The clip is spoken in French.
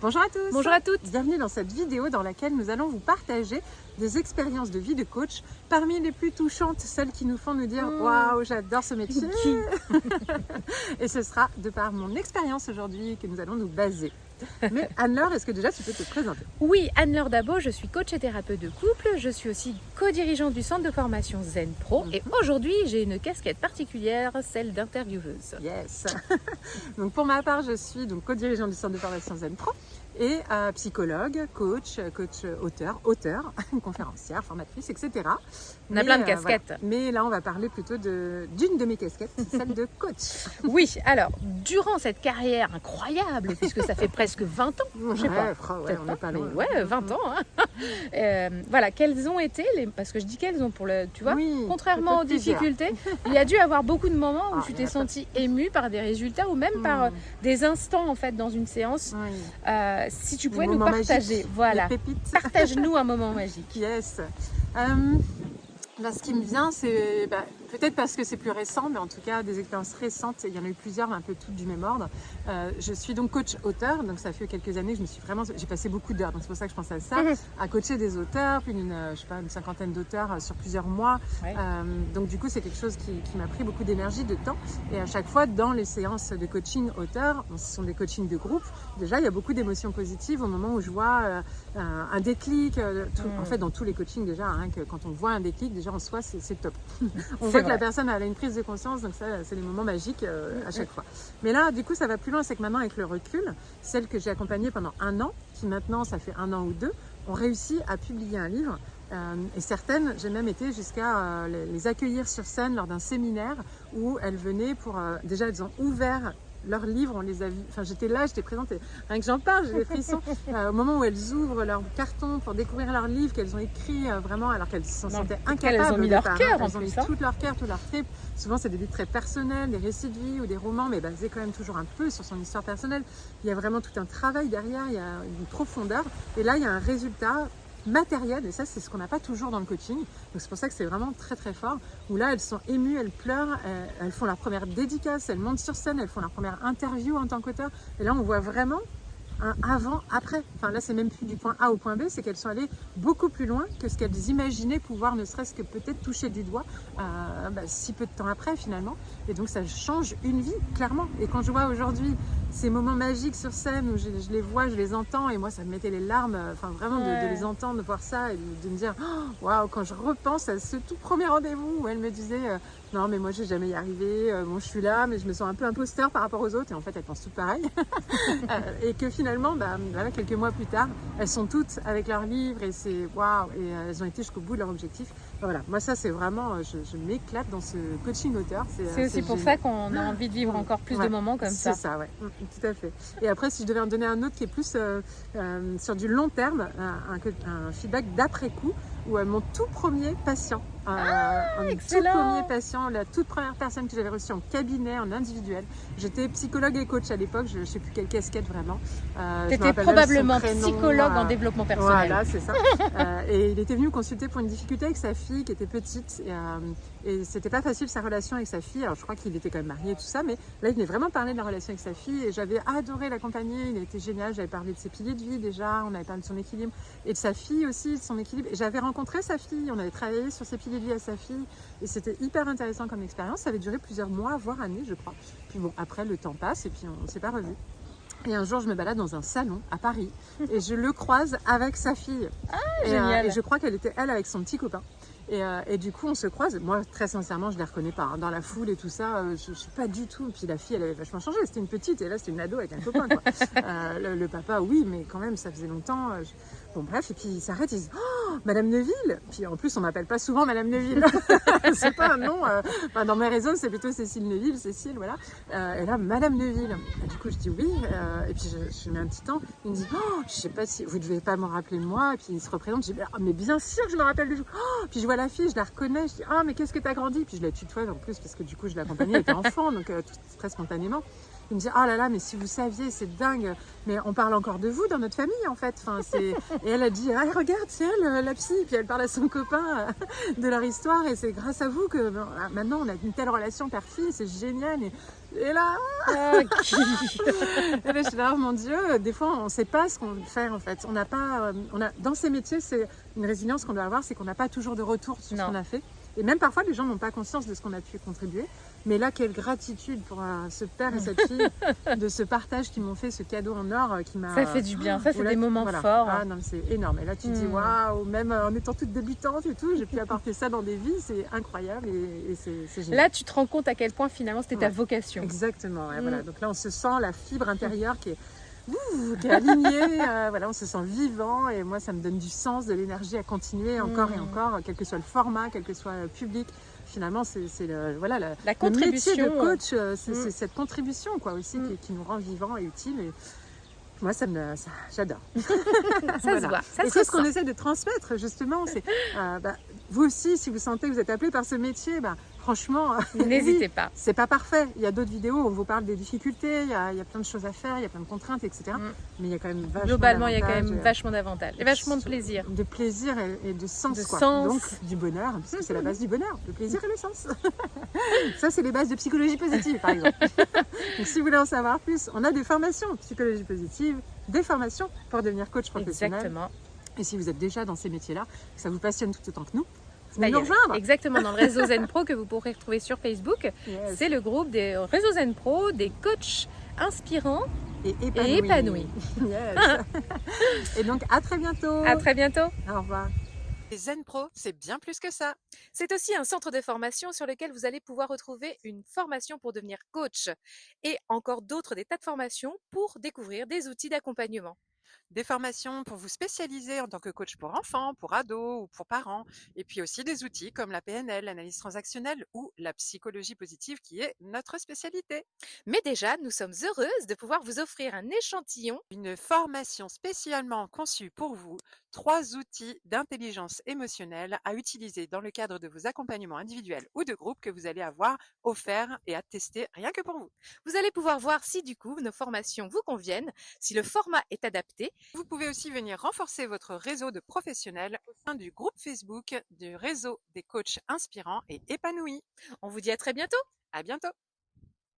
Bonjour à tous. Bonjour à toutes. Bienvenue dans cette vidéo dans laquelle nous allons vous partager des expériences de vie de coach, parmi les plus touchantes, celles qui nous font nous dire waouh, j'adore ce métier. Et ce sera de par mon expérience aujourd'hui que nous allons nous baser. Mais Anne-Laure, est-ce que déjà tu peux te présenter? Oui, Anne-Laure Dabo, je suis coach et thérapeute de couple. Je suis aussi co-dirigeante du centre de formation Zen Pro. Et aujourd'hui, j'ai une casquette particulière, celle d'intervieweuse. Yes. Donc pour ma part, je suis donc co-dirigeante du centre de formation Zen Pro et psychologue, coach, auteur, conférencière, formatrice, etc. On a plein de casquettes. Voilà. Mais là, on va parler plutôt d'une de mes casquettes, celle de coach. Oui, alors, durant cette carrière incroyable, puisque ça fait presque 20 ans, je sais pas, on n'est pas loin. Ouais, 20 ans. Hein. Voilà, quelles ont été parce que je dis qu'elles ont pour le, tu vois, oui, contrairement aux difficultés, il y a dû avoir beaucoup de moments où tu t'es sentie émue par des résultats ou même par des instants en fait dans une séance. Oui. Si tu pouvais nous partager, magiques, voilà, partage-nous un moment magique. Yes. Là, ce qui me vient, c'est peut-être parce que c'est plus récent, mais en tout cas des expériences récentes, il y en a eu plusieurs, mais un peu toutes du même ordre. Je suis donc coach-auteur, donc ça fait quelques années que j'ai passé beaucoup d'heures, donc c'est pour ça que je pense à ça, à coacher des auteurs, plus d'une cinquantaine d'auteurs sur plusieurs mois. Ouais. Donc du coup, c'est quelque chose qui m'a pris beaucoup d'énergie, de temps, et à chaque fois, dans les séances de coaching auteur, ce sont des coachings de groupe, déjà, il y a beaucoup d'émotions positives au moment où je vois un déclic, en fait, dans tous les coachings déjà, hein, que quand on voit un déclic, déjà en soi, c'est top. On voit que la personne a une prise de conscience, donc ça, c'est des moments magiques à chaque fois. Mais là, du coup, ça va plus loin, c'est que maintenant, avec le recul, celles que j'ai accompagnées pendant 1 an, qui maintenant, ça fait 1 an ou 2, ont réussi à publier un livre. Et certaines, j'ai même été jusqu'à les accueillir sur scène lors d'un séminaire où elles venaient pour... déjà, elles ont ouvert leurs livres, on les a vus, enfin j'étais là, j'étais présente, et rien que j'en parle, j'ai des frissons. Au moment où elles ouvrent leur carton pour découvrir leurs livres qu'elles ont écrits vraiment, alors qu'elles s'en sentaient incapables. Elles ont mis leur cœur en plus. Elles ont mis tout leur cœur, tout leur trip. Souvent c'est des livres très personnels, des récits de vie ou des romans, mais basés quand même toujours un peu sur son histoire personnelle. Il y a vraiment tout un travail derrière, il y a une profondeur. Et là il y a un résultat matériel, et ça c'est ce qu'on n'a pas toujours dans le coaching, donc c'est pour ça que c'est vraiment très très fort, où là elles sont émues, elles pleurent, elles font leur première dédicace, elles montent sur scène, elles font leur première interview en tant qu'auteur, et là on voit vraiment un avant, après, enfin là c'est même plus du point A au point B, c'est qu'elles sont allées beaucoup plus loin que ce qu'elles imaginaient pouvoir ne serait-ce que peut-être toucher du doigt si peu de temps après finalement, et donc ça change une vie clairement. Et quand je vois aujourd'hui ces moments magiques sur scène où je les vois, je les entends, et moi ça me mettait les larmes, enfin vraiment de les entendre, de voir ça et de me dire waouh, quand je repense à ce tout premier rendez-vous où elle me disait non mais moi je vais jamais y arriver, bon je suis là mais je me sens un peu imposteur par rapport aux autres, et en fait elles pensent toutes pareil. Et que finalement voilà, quelques mois plus tard elles sont toutes avec leurs livres, et c'est waouh, et elles ont été jusqu'au bout de leur objectif. Voilà, moi ça c'est vraiment, je m'éclate dans ce coaching auteur. C'est aussi pour ça qu'on a envie de vivre encore plus de moments comme ça. C'est ça, ouais, tout à fait. Et après, si je devais en donner un autre qui est plus sur du long terme, un feedback d'après coup, où mon tout premier patient, la toute première personne que j'avais reçue en cabinet, en individuel. J'étais psychologue et coach à l'époque, je ne sais plus quelle casquette vraiment. Tu étais probablement psychologue en développement personnel. Voilà, c'est ça. Et il était venu me consulter pour une difficulté avec sa fille qui était petite, et c'était pas facile sa relation avec sa fille. Alors je crois qu'il était quand même marié et tout ça, mais là il venait vraiment parler de la relation avec sa fille, et j'avais adoré l'accompagner, il était génial. J'avais parlé de ses piliers de vie déjà, on avait parlé de son équilibre, et de sa fille aussi, de son équilibre, et j'avais rencontré sa fille, on avait travaillé sur ses piliers de vie à sa fille, et c'était hyper intéressant comme expérience. Ça avait duré plusieurs mois, voire années je crois. Puis bon, après le temps passe et puis on ne s'est pas revus. Et un jour, je me balade dans un salon à Paris et je le croise avec sa fille. Et je crois qu'elle était, elle, avec son petit copain. Et du coup, on se croise. Moi, très sincèrement, je ne les reconnais pas. Hein. Dans la foule et tout ça, je ne suis pas du tout. Puis la fille, elle avait vachement changé. C'était une petite, et là, c'était une ado avec un copain. Quoi. Le papa, oui, mais quand même, ça faisait longtemps. Bon, bref, et puis il s'arrête, il dit oh, Madame Neuville. Puis en plus, on m'appelle pas souvent Madame Neuville. C'est pas un nom. Dans mes réseaux, c'est plutôt Cécile Neuville, Cécile, voilà. Et là, Madame Neuville. Et du coup, je dis oui. Et puis je mets un petit temps. Il me dit oh, je sais pas si vous devez pas me rappeler de moi. Et puis il se représente. Je dis oh, mais bien sûr que je me rappelle de vous. Oh, puis je vois la fille, je la reconnais. Je dis oh, mais qu'est-ce que t'as grandi. Puis je la tutoie en plus parce que du coup, je l'accompagnais, elle était enfant, donc tout très spontanément. Il me dit, ah là là, mais si vous saviez, c'est dingue, mais on parle encore de vous dans notre famille en fait. Enfin, et elle a dit, ah regarde, c'est elle, la psy, puis elle parle à son copain de leur histoire, et c'est grâce à vous que maintenant on a une telle relation père-fille, c'est génial. Et là, et là, je suis là, oh mon Dieu, des fois on ne sait pas ce qu'on veut faire en fait. On n'a pas, dans ces métiers, c'est une résilience qu'on doit avoir, c'est qu'on n'a pas toujours de retour sur ce qu'on a fait. Et même parfois, les gens n'ont pas conscience de ce qu'on a pu contribuer. Mais là, quelle gratitude pour ce père et cette fille de ce partage qui m'ont fait ce cadeau en or qui m'a... Ça fait du bien, ça c'est des moments forts. Ah non, c'est énorme. Et là, tu te dis, waouh, même en étant toute débutante et tout, j'ai pu apporter ça dans des vies, c'est incroyable et c'est génial. Là, tu te rends compte à quel point finalement c'était ta vocation. Exactement, voilà. Donc là, on se sent la fibre intérieure qui est alignée, voilà, on se sent vivant, et moi ça me donne du sens, de l'énergie à continuer encore et encore, quel que soit le format, quel que soit le public. Finalement, c'est voilà, la contribution. Le métier de coach, c'est cette contribution quoi, aussi qui nous rend vivants et utiles. Et moi, j'adore. Ça se voit. Et c'est ce qu'on essaie de transmettre justement. C'est vous aussi, si vous sentez que vous êtes appelé par ce métier, franchement, n'hésitez pas. C'est pas parfait. Il y a d'autres vidéos où on vous parle des difficultés, il y a plein de choses à faire, il y a plein de contraintes, etc. Mais il y a quand même vachement globalement, il y a quand même vachement d'avantages et vachement de plaisir. De plaisir et de sens. Sens. Donc du bonheur, parce que c'est la base du bonheur, le plaisir et le sens. Ça, c'est les bases de psychologie positive, par exemple. Donc si vous voulez en savoir plus, on a des formations psychologie positive, des formations pour devenir coach professionnel. Exactement. Et si vous êtes déjà dans ces métiers-là, que ça vous passionne tout autant que nous, venez nous rejoindre. Exactement, dans le réseau Zen Pro que vous pourrez retrouver sur Facebook. Yes. C'est le groupe des réseaux Zen Pro, des coachs inspirants et épanouis. Yes. Et donc, à très bientôt. À très bientôt. Au revoir. Les Zen Pro, c'est bien plus que ça. C'est aussi un centre de formation sur lequel vous allez pouvoir retrouver une formation pour devenir coach et encore d'autres, des tas de formations pour découvrir des outils d'accompagnement. Des formations pour vous spécialiser en tant que coach pour enfants, pour ados ou pour parents, et puis aussi des outils comme la PNL, l'analyse transactionnelle ou la psychologie positive qui est notre spécialité. Mais déjà, nous sommes heureuses de pouvoir vous offrir un échantillon, une formation spécialement conçue pour vous, 3 outils d'intelligence émotionnelle à utiliser dans le cadre de vos accompagnements individuels ou de groupe que vous allez avoir offerts et à tester rien que pour vous. Vous allez pouvoir voir si du coup nos formations vous conviennent, si le format est adapté. Vous pouvez aussi venir renforcer votre réseau de professionnels au sein du groupe Facebook du réseau des coachs inspirants et épanouis. On vous dit à très bientôt. À bientôt.